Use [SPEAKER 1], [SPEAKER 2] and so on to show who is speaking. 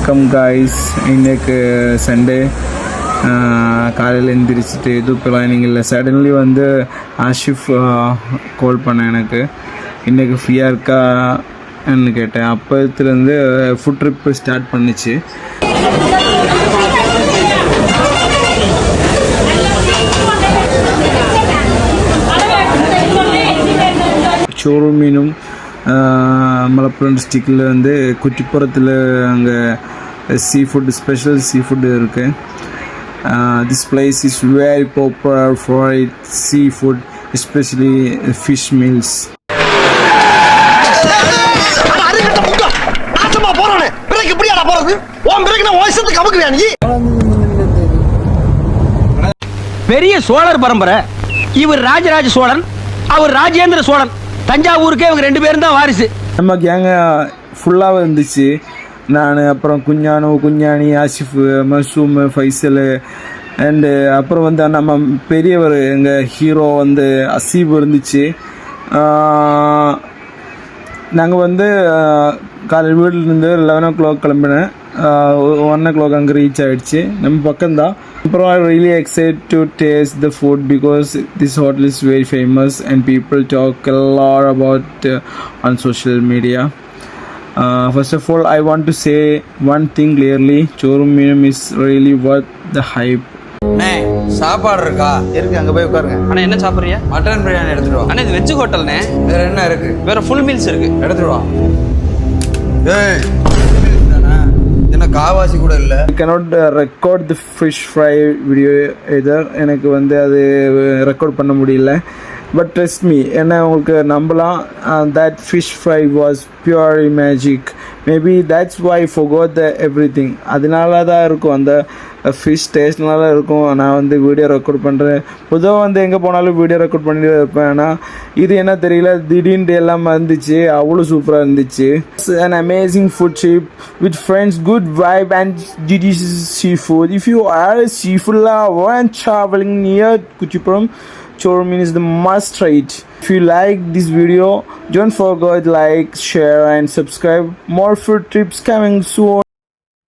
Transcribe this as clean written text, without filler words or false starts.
[SPEAKER 1] Welcome guys. இன்றைக்கு Sunday காலையில் எழுந்திரிச்சிட்டு எதுவும் பிளானிங் இல்லை. சடன்லி வந்து ஆஷிஃப் கால் பண்ணேன். எனக்கு இன்றைக்கி ஃப்ரீயாக இருக்கான்னு கேட்டேன். அப்போத்துலேருந்து ஃபுட் ட்ரிப்பு ஸ்டார்ட் பண்ணிச்சு. சோறு மீனும் மலப்புரம் டிஸ்ட்ரிக்டில் வந்து குட்டிப்புறத்தில் அங்கே sea food, special sea food இருக்குது. This place is very popular for it sea food, especially fish meals.
[SPEAKER 2] பெரிய சோழர் பரம்பரை. இவர் ராஜராஜ சோழன், அவர் ராஜேந்திர சோழன். தஞ்சாவூருக்கே இவங்க 2 பேரும் தான் வாரிசு.
[SPEAKER 1] நம்ம கேங்க ஃபுல்லாக இருந்துச்சு. நான், அப்புறம் குஞ்ஞானி, ஆசிஃப், மசூம், ஃபைசல் அண்டு அப்புறம் வந்து நம்ம பெரியவர் எங்கள் ஹீரோ வந்து அசீப் இருந்துச்சு. நாங்கள் வந்து காலையில் வீட்டிலேருந்து 11 o'clock கிளம்பினேன். 1 o'clock அங்கே ரீச் ஆகிடுச்சு. நம்ம பக்கம்தான். அப்புறம் I really excited to taste the food because this hotel is very famous and people talk a lot about on social media. First of all, I want to say one thing clearly. Chorum Meenum is really worth the hype.
[SPEAKER 3] சாப்பாடு இருக்கா? இருக்கு, அங்க போய் உட்காருங்க.
[SPEAKER 2] அண்ணா என்ன சாப்பிட்றியா?
[SPEAKER 3] Mutton biryani எடுத்துட்டு வா.
[SPEAKER 2] அண்ணா இது வெஜ் ஹோட்டல்ண்ணே.
[SPEAKER 3] வேற என்ன இருக்கு?
[SPEAKER 2] வேற ஃபுல் மீல்ஸ் இருக்கு,
[SPEAKER 3] எடுத்துட்டு வா. ஏய், என்ன காவாசி கூட இல்ல.
[SPEAKER 1] I cannot record the fish fry video either. எனக்கு வந்து அது ரெக்கார்ட் பண்ண முடியல. But trust me, என்ன உங்களுக்கு நம்பலாம், that fish fry was pure magic. Maybe that's why I forgot the everything. அதனால தான் இருக்கும், அந்த ஃபிஷ் டேஸ்ட்னால இருக்கும். நான் வந்து வீடியோ ரெக்கார்ட் பண்ணுறேன். பொதுவாக வந்து எங்கே போனாலும் வீடியோ ரெக்கார்ட் பண்ணிட்டு இருப்பேன். ஆனால் இது என்ன தெரியல, திடீர்னு எல்லாம் இருந்துச்சு. அவ்வளோ சூப்பராக இருந்துச்சு. An amazing food trip with friends, good vibe and delicious seafood. If you are a seafood lover and traveling near Kuchipuram, Chorum Meenum is the must try it. If you like this video, don't forget like, share and subscribe. More food trips coming soon.